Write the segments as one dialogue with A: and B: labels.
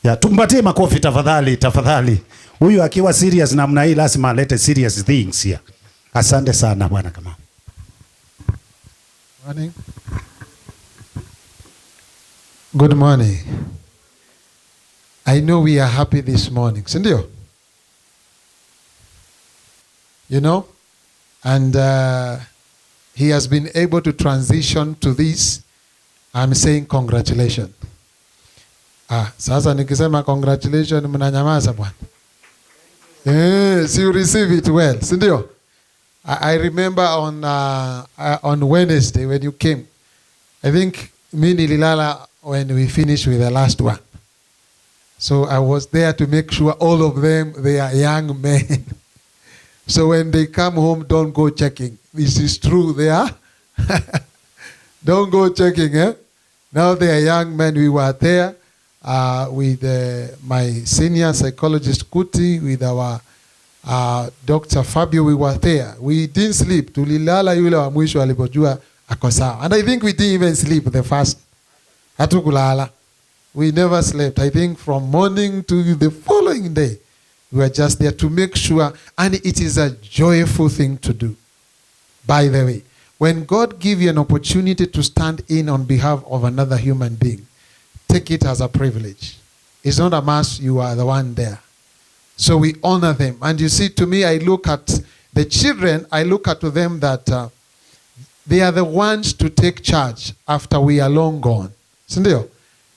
A: Ya, tumpatie makofi tafadhali, tafadhali. Huyu akiwa serious namna hii lazima alete serious things here. Asante sana Bwana Kamau.
B: Morning. Good morning. I know we are happy this morning. Sindio? You know? And he has been able to transition to this. I'm saying congratulations. Sasa nikisema congratulations mnanyamaza bwana. Yes, you receive it well. Sindio? I remember on Wednesday when you came. I think me nililala when we finished with the last one. So I was there to make sure all of them, they are young men. So when they come home, don't go checking. This is true, they are. Don't go checking, eh? Now they are young men. We were there with my senior psychologist, Kuti, with our Dr. Fabio. We were there. We didn't sleep. Tulilala yule wa mwisho alipojua ako sawa. And I think we didn't even sleep the first. Hatukulala. We never slept. I think from morning to the following day, we were just there to make sure. And it is a joyful thing to do. By the way, when God gives you an opportunity to stand in on behalf of another human being, take it as a privilege. It's not a must, you are the one there. So we honor them. And you see, to me, I look at the children, I look at them that they are the ones to take charge after we are long gone. Sindio?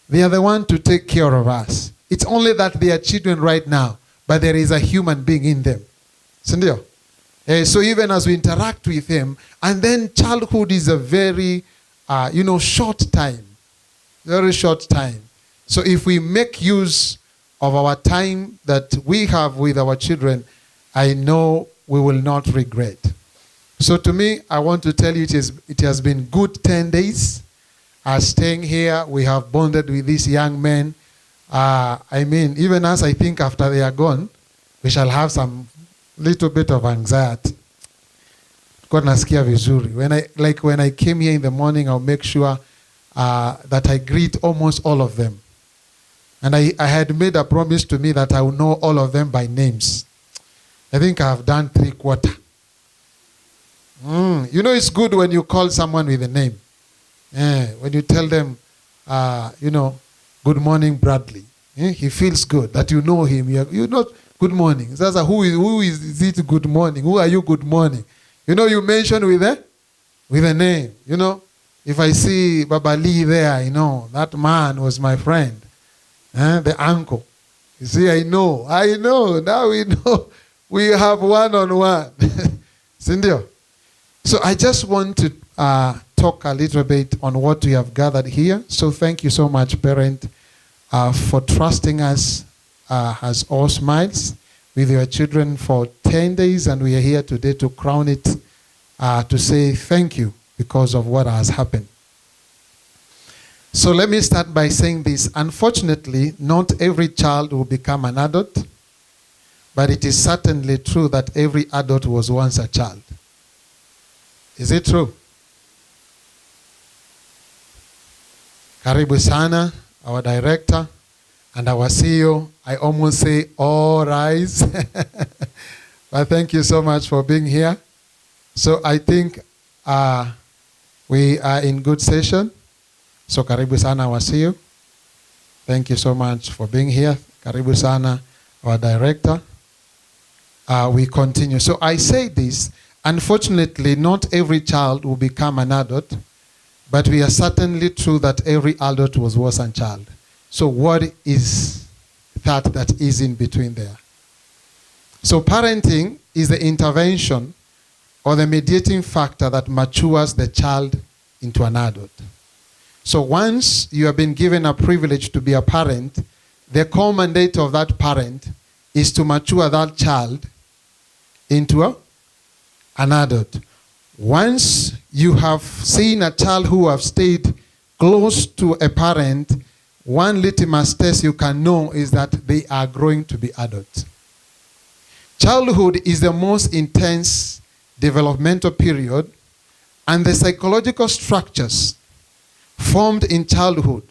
B: They are the ones to take care of us. It's only that they are children right now, but there is a human being in them. Sindio? So even as we interact with them, and then childhood is a very, short time. Very short time. So if we make use of our time that we have with our children, I know we will not regret. So to me, I want to tell you it has been good 10 days. Staying here, we have bonded with these young men. Even as I think after they are gone, we shall have some little bit of anxiety. God nasikia vizuri. When I came here in the morning, I'll make sure that I greet almost all of them. And I had made a promise to me that I will know all of them by names. I think I have done 3/4. It's good when you call someone with a name. When you tell them, good morning, Bradley. He feels good that you know him. You know, good morning. Sasa, who is it good morning? Who are you good morning? You mention with a name. If I see Baba Lee there, that man was my friend. The uncle. You see, I know. Now we know. We have one-on-one. Sindio? So I just want to talk a little bit on what we have gathered here. So thank you so much, parent, for trusting us as Allsmiles with your children for 10 days. And we are here today to crown it, to say thank you because of what has happened. So let me start by saying this. Unfortunately, not every child will become an adult, but it is certainly true that every adult was once a child. Is it true? Karibu sana, our director and our CEO. I almost say all rise. But thank you so much for being here. So I think we are in good session. So karibu sana, our CEO. Thank you so much for being here. Karibu sana, our director. We continue. So I say this, unfortunately, not every child will become an adult, but we are certainly true that every adult was once a child. So what is that is in between there? So parenting is the intervention or the mediating factor that matures the child into an adult. So once you have been given a privilege to be a parent, the core mandate of that parent is to mature that child into an adult. Once you have seen a child who have stayed close to a parent, one litmus test you can know is that they are growing to be adults. Childhood is the most intense developmental period, and the psychological structures formed in childhood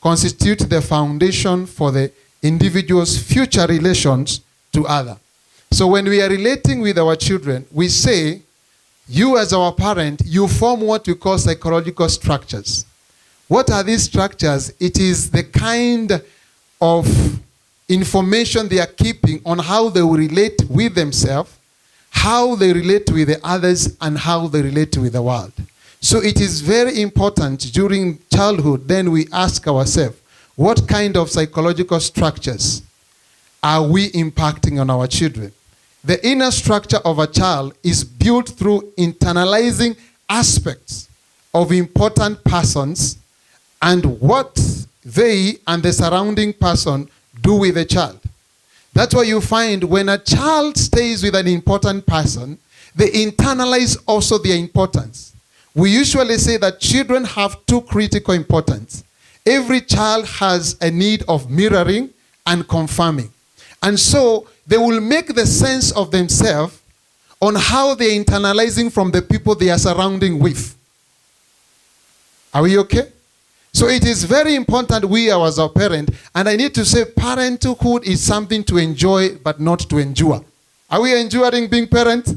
B: constitute the foundation for the individual's future relations to others. So when we are relating with our children, we say, you as our parent, you form what we call psychological structures. What are these structures? It is the kind of information they are keeping on how they will relate with themselves, how they relate with the others, and how they relate with the world. So it is very important during childhood, then we ask ourselves, what kind of psychological structures are we impacting on our children? The inner structure of a child is built through internalizing aspects of important persons and what they and the surrounding person do with the child. That's why you find when a child stays with an important person, they internalize also their importance. We usually say that children have two critical importance. Every child has a need of mirroring and confirming. And so they will make the sense of themselves on how they're internalizing from the people they are surrounding with. Are we okay? So it is very important we are as a parent, and I need to say parenthood is something to enjoy but not to endure. Are we enduring being parents?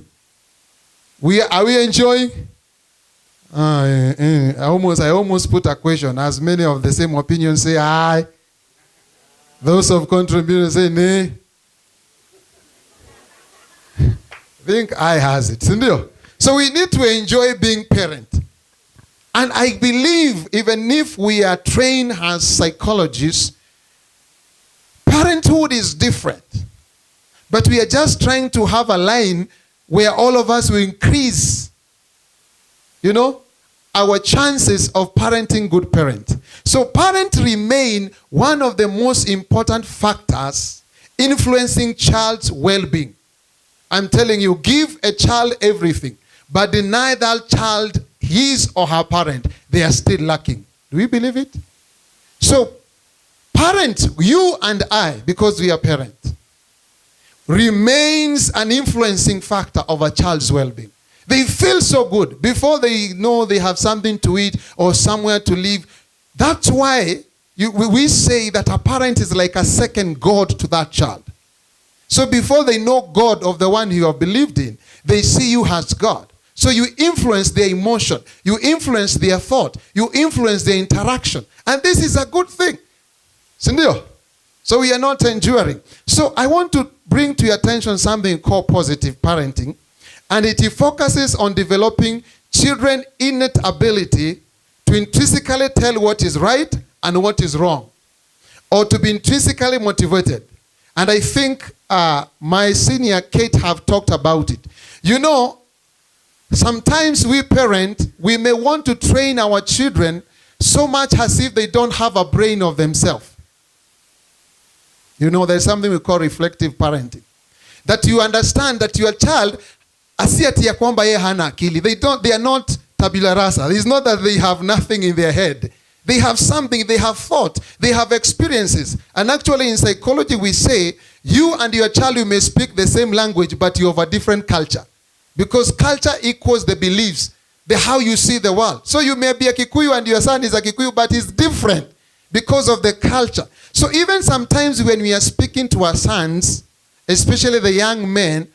B: Are we enjoying? I almost put a question. As many of the same opinion say aye. Those of contribution say nay. I think I has it. So we need to enjoy being parent. And I believe even if we are trained as psychologists, parenthood is different. But we are just trying to have a line where all of us will increase, our chances of parenting good parents. So parents remain one of the most important factors influencing child's well-being. I'm telling you, give a child everything, but deny that child his or her parent, they are still lacking. Do we believe it? So, parent, you and I, because we are parents, remains an influencing factor of a child's well-being. They feel so good before they know they have something to eat or somewhere to live. That's why we say that a parent is like a second God to that child. So before they know God of the one you have believed in, they see you as God. So you influence their emotion, you influence their thought, you influence their interaction. And this is a good thing. Sindio? So we are not enduring. So I want to bring to your attention something called positive parenting. And it focuses on developing children's innate ability to intrinsically tell what is right and what is wrong, or to be intrinsically motivated. And I think my senior Kate have talked about it. Sometimes we parent, we may want to train our children so much as if they don't have a brain of themselves. There's something we call reflective parenting. That you understand that your child, they are not tabula rasa. It's not that they have nothing in their head. They have something, they have thought, they have experiences. And actually in psychology we say, you and your child, you may speak the same language, but you have a different culture. Because culture equals the beliefs, the how you see the world. So you may be a Kikuyu and your son is a Kikuyu, but it's different because of the culture. So even sometimes when we are speaking to our sons, especially the young men,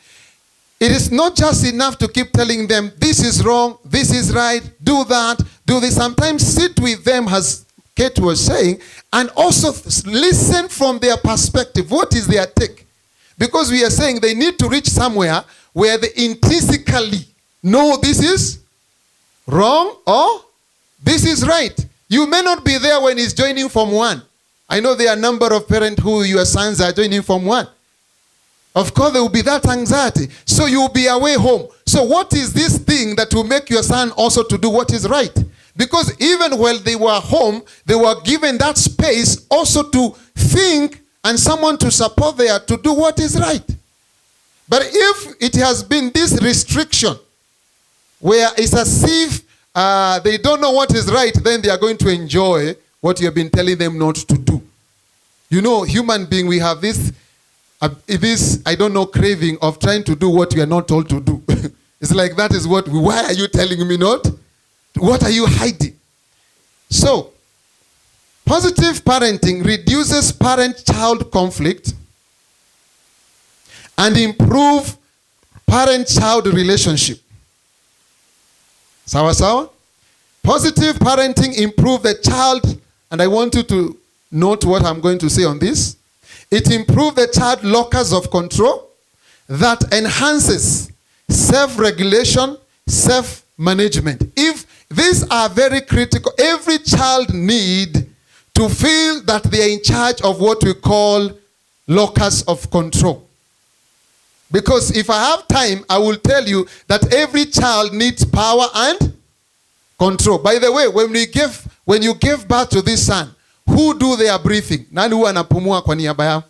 B: it is not just enough to keep telling them, this is wrong, this is right, do that, do this. Sometimes sit with them, as Kate was saying, and also listen from their perspective. What is their take? Because we are saying they need to reach somewhere where they intrinsically know this is wrong or this is right. You may not be there when he's joining Form 1. I know there are a number of parents who your sons are joining Form 1. Of course, there will be that anxiety. So you will be away home. So what is this thing that will make your son also to do what is right? Because even while they were home, they were given that space also to think and someone to support there to do what is right. But if it has been this restriction, where it's as if they don't know what is right, then they are going to enjoy what you have been telling them not to do. Human being, we have this, craving of trying to do what we are not told to do. It's like, that is what, why are you telling me not? What are you hiding? So, Positive parenting reduces parent-child conflict and improve parent-child relationship. Sawa sawa? Positive parenting improve the child, and I want you to note what I'm going to say on this. It improves the child locus of control that enhances self-regulation, self-management. If these are very critical, every child need to feel that they are in charge of what we call locus of control. Because if I have time, I will tell you that every child needs power and control. By the way, when you give birth to this son, who do their breathing? Nani huwa anapumua kwa niaba yao?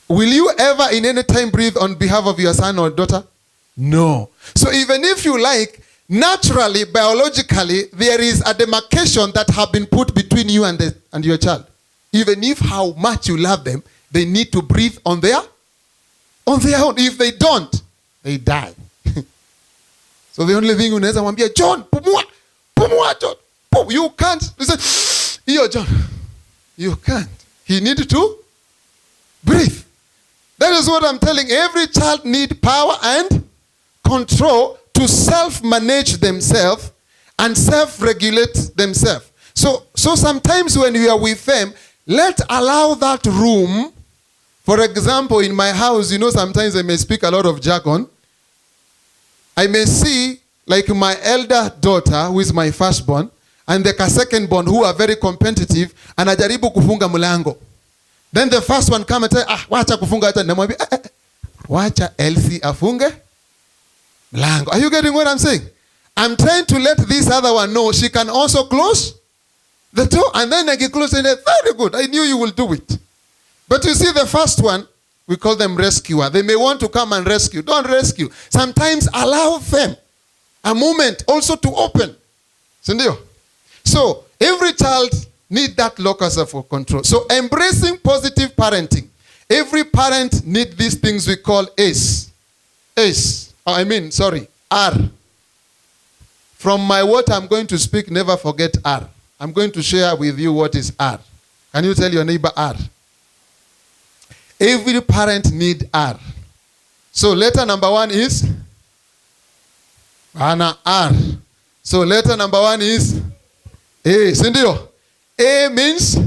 B: Will you ever in any time breathe on behalf of your son or daughter? No. So even if you like, naturally, biologically, there is a demarcation that have been put between you and your child. Even if how much you love them, they need to breathe on their own. If they don't, they die. So the only thing unaweza mwambia, John, pumua, John. You can't. Listen, yo, John, you can't. He needs to breathe. That is what I'm telling. Every child needs power and control to self-manage themselves and self-regulate themselves. So sometimes when we are with them, let's allow that room. For example, in my house, sometimes I may speak a lot of jargon. I may see, like my elder daughter, who is my firstborn, and the second born, who are very competitive, and anajaribu kufunga mlango. Then the first one come and say, wacha kufunga hata. Namwambia, wacha Elsie afunge mlango. Are you getting what I'm saying? I'm trying to let this other one know she can also close the door. And then I get close and say, very good, I knew you will do it. But you see the first one, we call them rescuer. They may want to come and rescue. Don't rescue. Sometimes allow them a moment also to open. Sindio? So every child needs that locus of control. So embracing positive parenting. Every parent needs these things we call R. From my what I'm going to speak, never forget R. I'm going to share with you what is R. Can you tell your neighbor R? Every parent needs R. So letter number 1 is R. So letter number 1 is A. Sindio? A means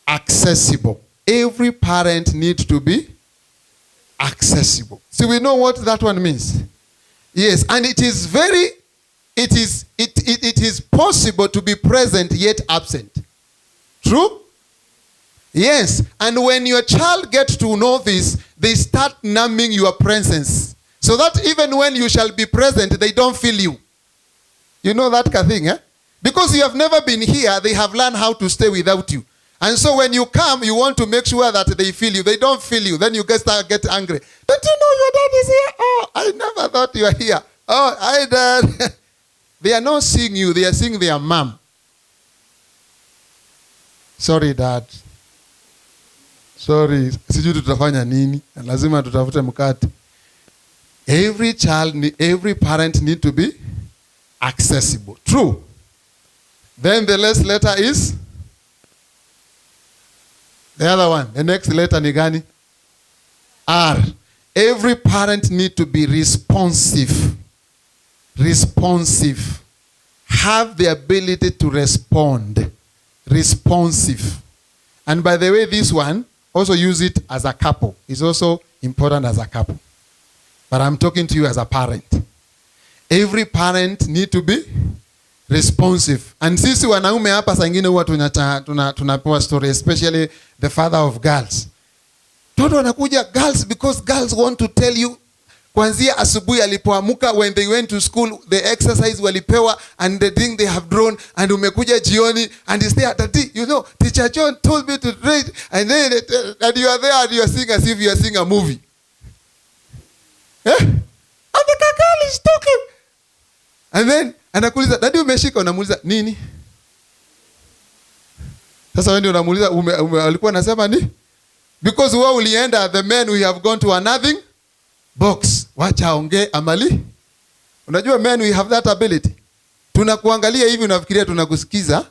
B: accessible. Every parent needs to be accessible. So we know what that one means. Yes, and it is possible to be present yet absent. True? Yes, and when your child gets to know this, they start numbing your presence. So that even when you shall be present, they don't feel you. You know that kind of thing, eh? Because you have never been here, they have learned how to stay without you. And so when you come, you want to make sure that they feel you. They don't feel you. Then you start get angry. Don't you know your dad is here? Oh, I never thought you were here. Oh, hi, Dad. They are not seeing you. They are seeing their mom. Sorry, Dad. Sorry. Sijui tutafanya nini. Lazima tutafute mkate. Every parent need to be accessible. True. Then the last letter is the other one. The next letter ni gani? R. Every parent need to be responsive. Responsive. Have the ability to respond. Responsive. And by the way, this one, also use it as a couple. It's also important as a couple. But I'm talking to you as a parent. Every parent need to be responsive. And sisi wanaume hapa saa ingine huwa tunapewa story, especially the father of girls. Toto wanakuja girls because girls want to tell you kwanzia asubuhi alipoamuka, when they went to school, the exercise walipewa and the thing they have drawn, and umekuja jioni and you say, Tati, you know, Teacher John told me to read, and then and you are there and you are singing as if you are seeing a movie. Eh? And the girl is talking. And then anakuuliza, Dadi umeshika? Unamuuliza nini? Sasa wewe ndio unamuuliza alikuwa anasema ni? Because wewe ulienda, the men we have gone to a nothing box. Wacha aongee amali. Unajua men we have that ability. Tunakuangalia hivi unafikiria tunakusikiza,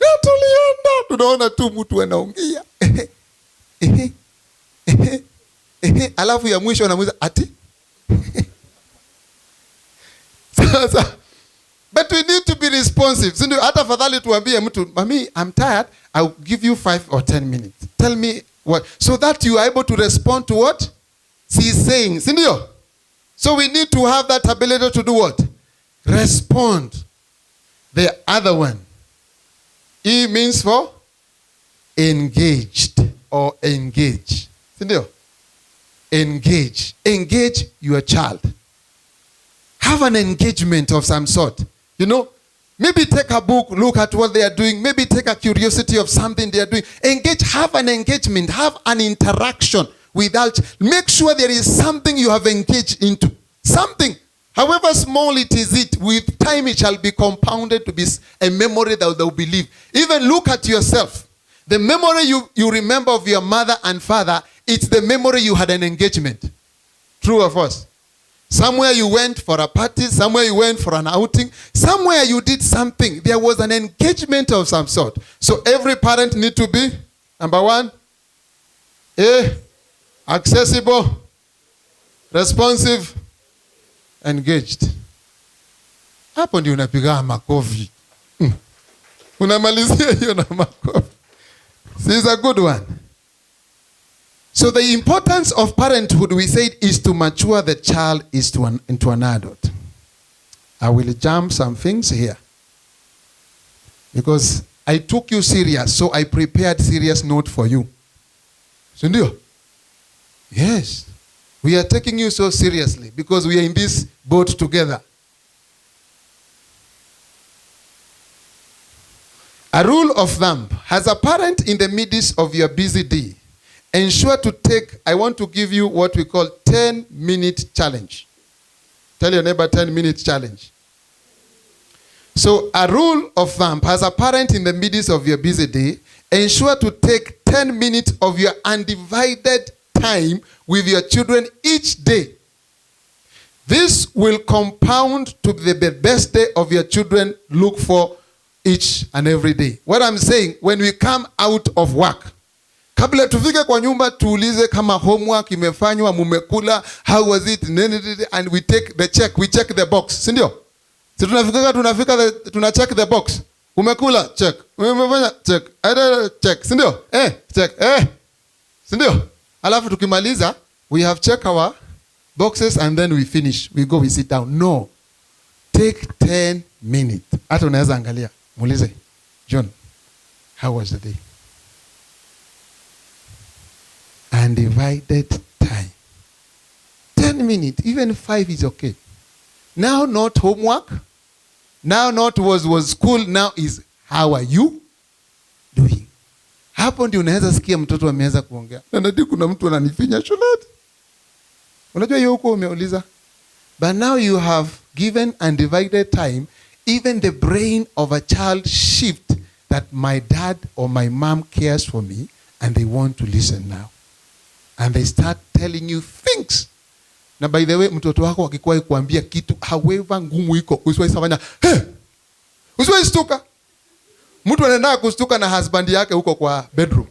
B: Na tulienda tunaona tu mtu anaongea. Alafu ya mwisho anamuuliza ati. Sasa, but we need to be responsive. So, hata fadhali tuambie mtu, "Mami, I'm tired. I'll give you 5 or 10 minutes. Tell me what." So that you are able to respond to what she is saying. Sindio? So we need to have that ability to do what? Respond. The other one. E means for engaged or engage. Sindio? Engage. Engage your child. Have an engagement of some sort. You know, maybe take a book, look at what they are doing. Maybe take a curiosity of something they are doing. Engage, have an engagement, have an interaction without. Make sure there is something you have engaged into. Something. However small it is, with time it shall be compounded to be a memory that they will believe. Even look at yourself. The memory you remember of your mother and father, it's the memory you had an engagement. True or false? Somewhere you went for a party, somewhere you went for an outing, somewhere you did something. There was an engagement of some sort. So every parent need to be, number one, accessible, responsive, engaged. Hapo ndio unapiga makofi. Unamalizia hiyo na makofi. This is a good one. So the importance of parenthood, we said, is to mature the child into an adult. I will jump some things here. Because I took you serious, so I prepared serious note for you. Sindio? Yes. We are taking you so seriously because we are in this boat together. A rule of thumb: as a parent in the midst of your busy day, ensure to take, I want to give you what we call 10-minute challenge. Tell your neighbor 10-minute challenge. So a rule of thumb: as a parent in the midst of your busy day, ensure to take 10 minutes of your undivided time with your children each day. This will compound to the best day of your children. Look for each and every day. What I'm saying, when we come out of work, kabla tufike kwa nyumba tuulize kama homework imefanywa, mumekula, how was it, and we take the check, we check the box. Sindio? Si tuna check the box. Umekula? Check. Umefanya? Check. Check. Sindio? Check. Sindio? Alafu tukimaliza, we have checked our boxes and then we finish. We go, we sit down. No. Take 10 minutes. Hata unaweza angalia. Muulize, John, how was the day? Undivided time. 10 minutes, even 5 is okay. Now not homework. Now not was school. Now is how are you doing? Hapo ndio unaweza sikia mtoto ameanza kuongea. Na ndio kuna mtu ananifinya shuleni. Unajua hiyo huko umeuliza. But now you have given undivided time. Even the brain of a child shift that my dad or my mom cares for me and they want to listen now. And they start telling you things. Na by the way, mtoto wako akikuwa kuambia kitu, however ngumu iko, usiwahi safanya, usiwahi stuka. Mtu anaenda kustuka na husband yake huko kwa bedroom.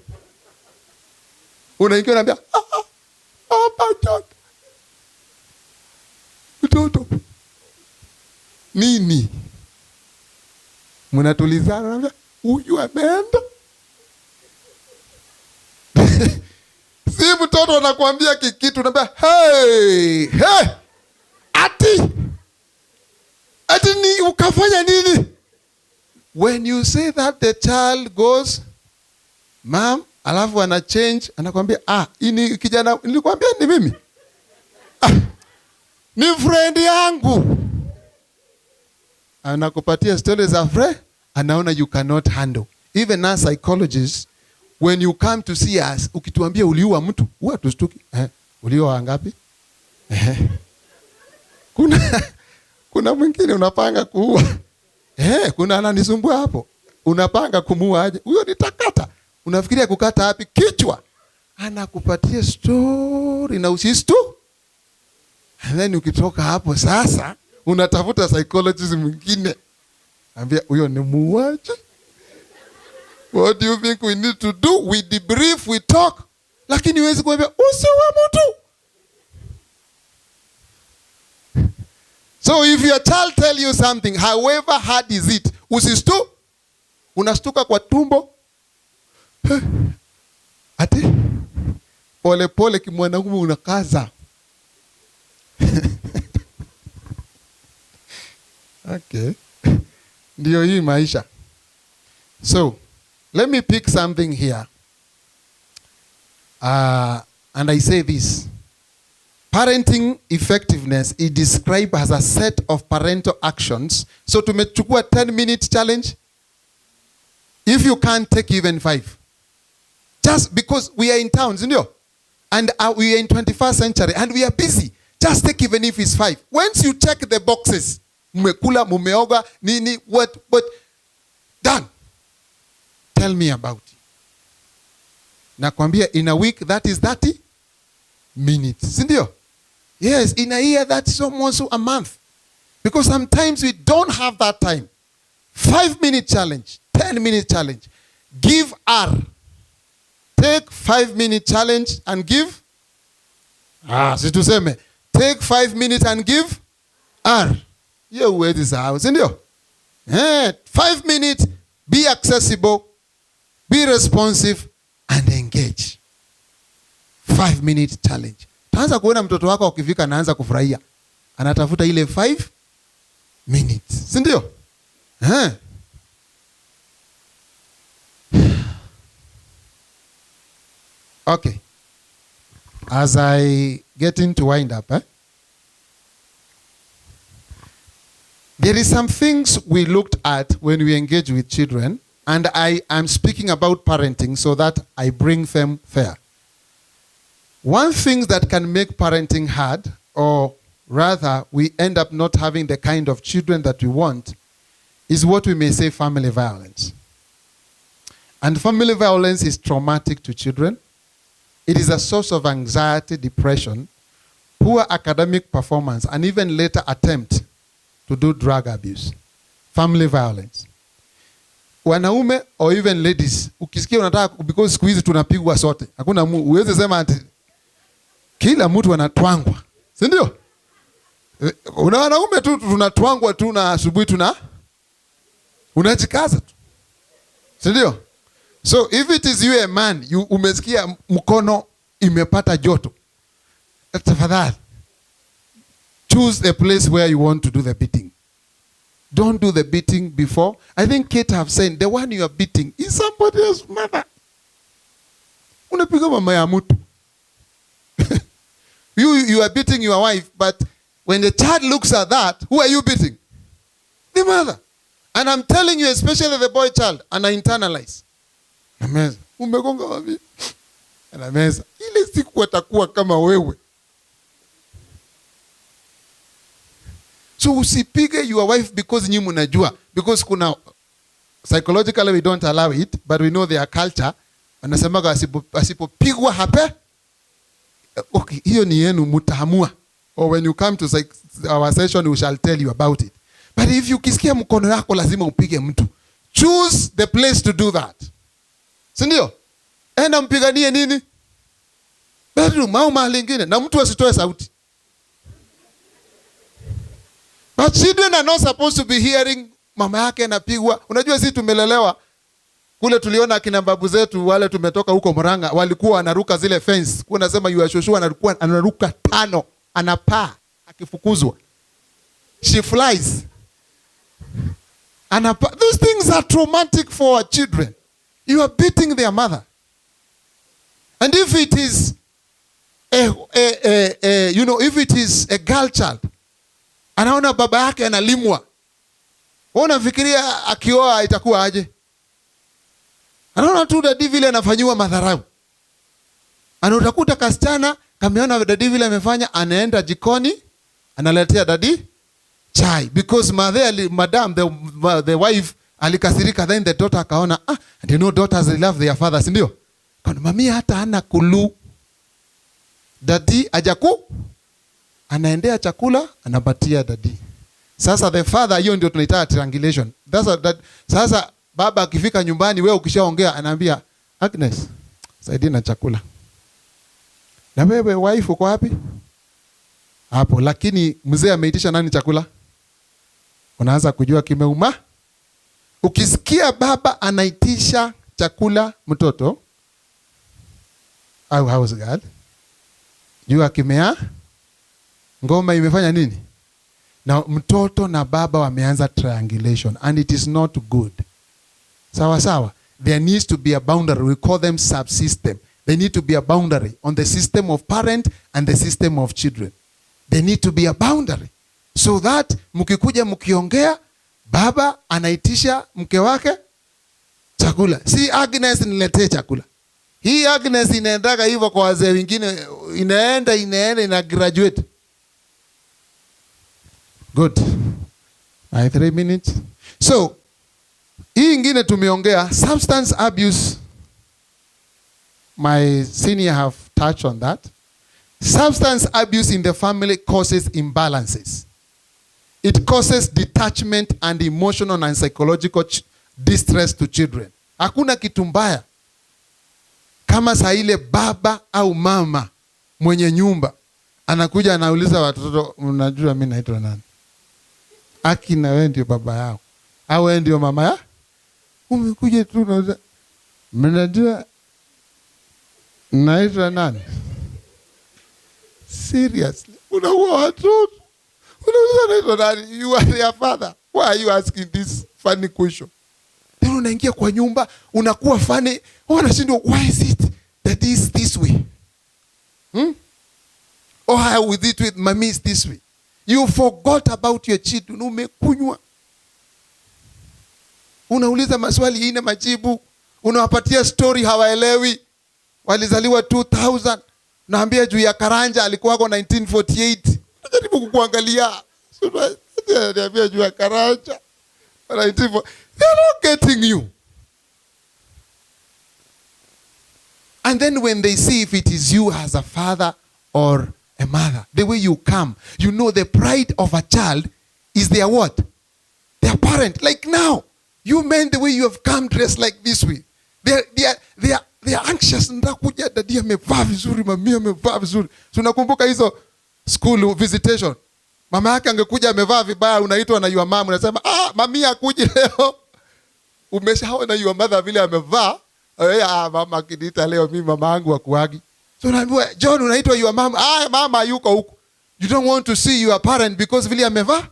B: Unaingia unaambia, papa mtoto. Nini? Mnatulizana unaambia, huyu ameenda. Si mtoto anakuambia kitu unaambia, hey, ati ni ukafanya nini? When you say that, the child goes, mom, alafu ana change, anakuambia, ini kijana nilikwambia ni mimi. Ni friend yangu. Anakupatia stories za friend, anaona you cannot handle. Even as psychologists, when you come to see us, ukituambia uliua mtu, huwa tustuki. Uliua wangapi? Kuna mwingine unapanga kuua. Kuna ananisumbua hapo. Unapanga kumuua aje? Huyo nitakata. Unafikiria kukata wapi? Kichwa. Anakupatia story na usistu. And then ukitoka hapo sasa, unatafuta psychologist mwingine. Ambia huyo ni muuaji. What do you think we need to do? We debrief, we talk. Lakini huwezi kuambia usiwe mtu. So if your child tell you something, however hard is it, usistu, unastuka kwa tumbo. Ati pole pole kimwanaume unakaza. Okay. Ndio hii maisha. So, let me pick something here. And I say this. Parenting effectiveness is described as a set of parental actions. So tumechukua 10-minute challenge. If you can't take even 5. Just because we are in towns, you know, and we are in 21st century and we are busy. Just take even if it's 5. Once you check the boxes, mumekula, mumeoga, nini, what, done. Tell me about it. Nakwambia in a week that is 30 minutes. Sindio? Yes, in a year that's almost a month. Because sometimes we don't have that time. 5-minute challenge, 10-minute challenge. Give R. Take 5-minute challenge and give. Situseme. Take 5 minutes and give R. Your word is out. Sindio? 5 minutes, be accessible, be responsive, and engage. 5-minute challenge. Taanza kuona mtoto wako ukifika anaanza kufurahia. Anatafuta ile 5 minutes. Si ndio? Okay. As I get into wind up, there is some things we looked at when we engage with children, and I am speaking about parenting so that I bring them fair. One thing that can make parenting hard, or rather we end up not having the kind of children that we want, is what we may say family violence. And family violence is traumatic to children. It is a source of anxiety, depression, poor academic performance, and even later attempt to do drug abuse. Family violence. Wanaume or even ladies, ukisikia unataka, because siku hizi tunapigwa sote. Hakuna uweze sema ati kila mtu anatwangwa. Si ndio? Una wanaume tu tunatwangwa tu na asubuhi unajikaza tu. Si ndio? So if it is you a man, umesikia mkono imepata joto. Tafadhali, choose a place where you want to do the beating. Don't do the beating before. I think Kate have said, the one you are beating is somebody else's mother. Unapiga mama ya mtu. You are beating your wife, but when the child looks at that, who are you beating? The mother. And I'm telling you, especially the boy child, and I internalize. Ameza. Umegonga wapi? Ameza. Ile siku atakuwa kama wewe. So usipige your wife because nyinyi mnajua, because kuna psychologically we don't allow it, but we know their culture. Wanasema asipopigwa hape. Okay, hiyo ni yenu mtahamua. Or when you come to our session we shall tell you about it. But if you kisikia mkono yako lazima upige mtu. Choose the place to do that. Sindio? Enda mpiganie nini? Bedroom au mahali ingine na mtu asitoe sauti. But children are not supposed to be hearing mama yake anapigwa. Unajua sisi tumelelewa kule, tuliona akina babu zetu wale tumetoka huko Murang'a walikuwa wanaruka zile fence. Kuna nasema yuashoshu anaruka 5, anapaa akifukuzwa. She flies. Anapaa. Those things are traumatic for our children. You are beating their mother. And if it is if it is a girl child, anaona baba yake analimwa. Wewe unafikiria akioa itakuwa aje? Anaona tu dadi vile anafanywa madharau. Anautakuta kasichana kameona dadi vile amefanya, anaenda jikoni analetea dadi chai, because madam the wife alikasirika, then the daughter akaona and you know daughters they love their fathers, ndio? Kana mami hata hana kulu. Dadi ajaku anaendea chakula anapatia dadi. Sasa the father, hiyo ndio tunaita triangulation. Sasa baba akifika nyumbani, wewe ukishaongea anaambia Agnes, saidia na chakula. Na wewe wife uko wapi? Hapo. Lakini mzee ameitisha nani chakula? Unaanza kujua kimeuma. Ukisikia baba anaitisha chakula mtoto au house girl, jua kimea, ngoma imefanya nini? Na mtoto na baba wameanza triangulation, and it is not good. Sawa sawa. There needs to be a boundary. We call them subsystem. There need to be a boundary on the system of parent and the system of children. There need to be a boundary so that mkikuja mkiongea, baba anaitisha mke wake chakula. Si Agnes niletee chakula. Hii Agnes inaendaga hivyo kwa wazee wengine, inaenda ina graduate. Good. My 3 minutes. So, hii ingine tumeongea substance abuse. My senior have touched on that. Substance abuse in the family causes imbalances. It causes detachment and emotional and psychological distress to children. Hakuna kitu mbaya kama saa ile baba au mama mwenye nyumba anakuja anauliza watoto, unajua mimi naitwa nani? Aki na wewe ndio baba yao au wewe ndio mama yao? Umekuja tu unauliza, mnajua naitwa nani? Seriously, unaua watoto. Unauliza naitwa nani? You are their father. Why are you asking this funny question? Then unaingia kwa nyumba, unakuwa funny. Wanashindwa, why is it that is this way? Or how with it with mommy is this way? You forgot about your children. Umekunywa. Unauliza maswali ina majibu. Unawapatia story hawaelewi. Walizaliwa 2000. Naambia juu ya Karanja alikuwa kwa 1948. Najaribu kukuangalia. Naambia juu ya Karanja. 1948. They're not getting you. And then when they see if it is you as a father or a mother, the way you come, you know the pride of a child is their what? Their parent. Like now, you men, the way you have come dressed like this way. They are anxious. Ndakuja dadi amevaa vizuri, mami amevaa vizuri. So nakumbuka hizo school visitation. Mama yake angekuja amevaa vibaya, unaitwa na your mom, unasema mami akuje leo. Umeshaona your mother vile amevaa. Mama kidita leo mimi mama yangu akuagi. So unaambiwa John unaitwa your mom. Mama yuko huko. You don't want to see your parent because vile amevaa.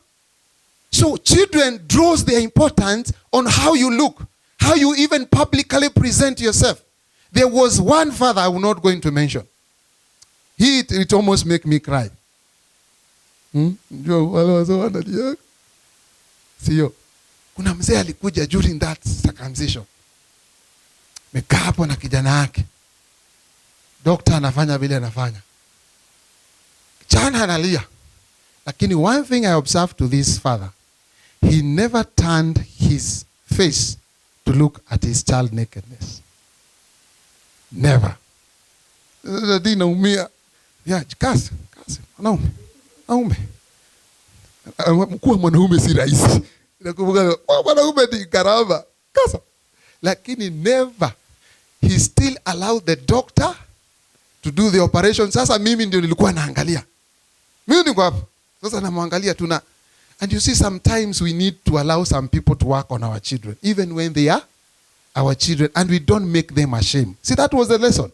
B: So children draws their importance on how you look, how you even publicly present yourself. There was one father I'm not going to mention. It almost make me cry. Sio. Kuna mzee alikuja during that circumcision. Mekaa hapo na kijana yake. Doctor anafanya vile anafanya. Kijana analia. Lakini one thing I observed to this father, he never turned his face to look at his child nakedness. Never. Dadi naumia. Ya, kasi. Mwanaume. Kuwa mwanaume si rahisi. Nakumbuka mwanaume ni karama. Kasa. Lakini never. He still allowed the doctor to do the operation. Sasa mimi ndio nilikuwa naangalia. Mimi niko hapo. Sasa namwangalia tuna. And you see, sometimes we need to allow some people to work on our children, even when they are our children, and we don't make them ashamed. See, that was the lesson.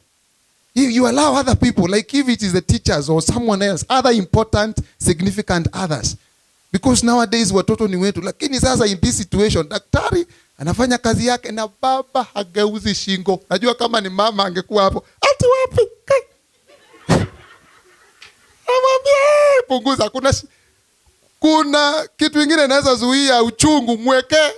B: You allow other people, like if it is the teachers or someone else, other important, significant others. Because nowadays watoto ni wetu. Lakini sasa in this situation, daktari anafanya kazi yake na baba hageuzi shingo. Najua kama ni mama angekuwa hapo. Ati wapi? Amwambia punguza. Kuna kitu kingine naweza zuia uchungu mweke.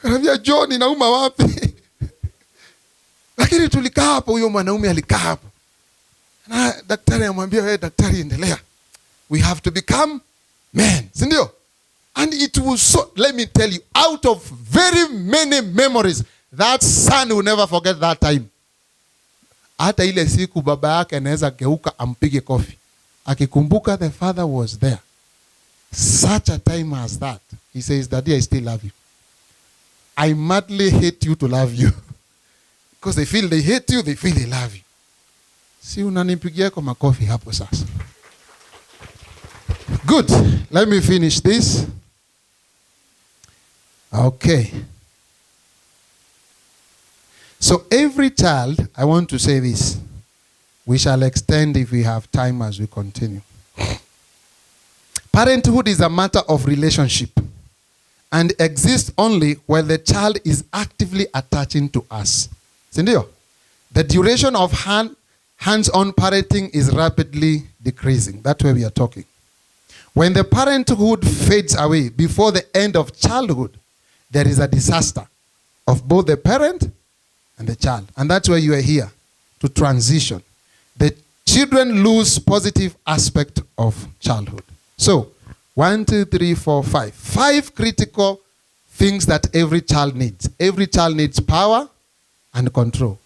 B: Anambia John inauma wapi? Lakini tulikaa hapo, huyo mwanaume alikaa hapo. Na daktari anamwambia wewe daktari endelea. We have to become men. Si ndio? And it was so, let me tell you, out of very many memories, that son will never forget that time. Hata ile siku baba yake anaweza geuka ampige kofi. Akikumbuka the father was there. such a time as that, he says, Daddy, I still love you. I madly hate you to love you. Because they feel they hate you, they feel they love you. Si unanipigia kwa makofi hapo sasa. Good. Let me finish this. Okay. So every child, I want to say this. We shall extend if we have time as we continue. Parenthood is a matter of relationship and exists only while the child is actively attaching to us. Sindio? The duration of hands-on parenting is rapidly decreasing. That's where we are talking. When the parenthood fades away before the end of childhood, there is a disaster of both the parent and the child. And that's where you are here, to transition. The children lose positive aspect of childhood. So, 1, 2, 3, 4, 5. 5 critical things that every child needs. Every child needs power and control.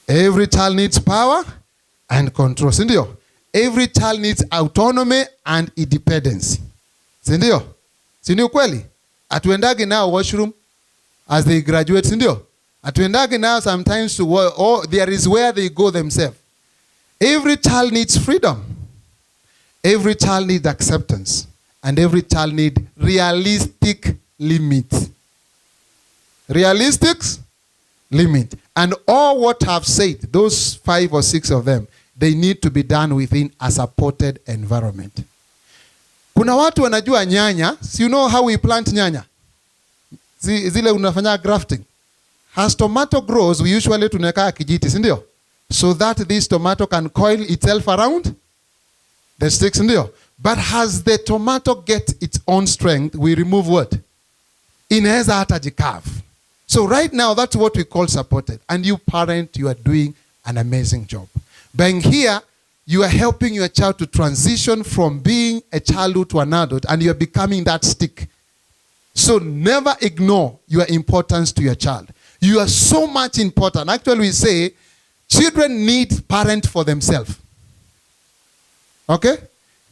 B: Every child needs power and control. Sindio? Every child needs autonomy and independence. Sindio? Sindio kweli? Atuendagi now washroom as they graduate. Sindio? Atuendagi now sometimes to work, or there is where they go themselves. Every child needs freedom. Every child needs acceptance. And every child needs realistic limits. Realistic limit. And all what I've said, those 5 or 6 of them, they need to be done within a supported environment. Kuna watu wanajua nyanya. So you know how we plant nyanya? Zile unafanya grafting. As tomato grows, we usually tuneka kijiti, sindio? So that this tomato can coil itself around the sticks, sindio? But as the tomato gets its own strength, we remove what? Inaweza hata jikavu. So right now, that's what we call supported. And you parent, you are doing an amazing job. Being here, you are helping your child to transition from being a childhood to an adult, and you are becoming that stick. So never ignore your importance to your child. You are so much important. Actually, we say children need parent for themselves. Okay?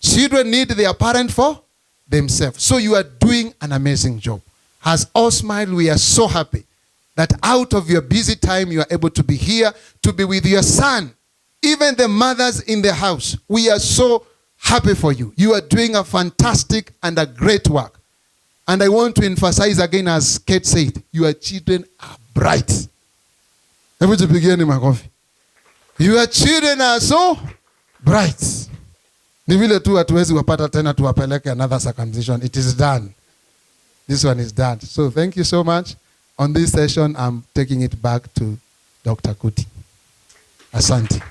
B: Children need their parent for themselves. So you are doing an amazing job. As Allsmiles, we are so happy that out of your busy time, you are able to be here, to be with your son. Even the mothers in the house, we are so happy for you. You are doing a fantastic and a great work. And I want to emphasize again, as Kate said, your children are bright. Your children are so bright. Ni vile tu hatuwezi wapata tena tuwapeleke another circumcision. It is done. This one is done. So thank you so much. On this session, I'm taking it back to Dr. Kuti. Asante.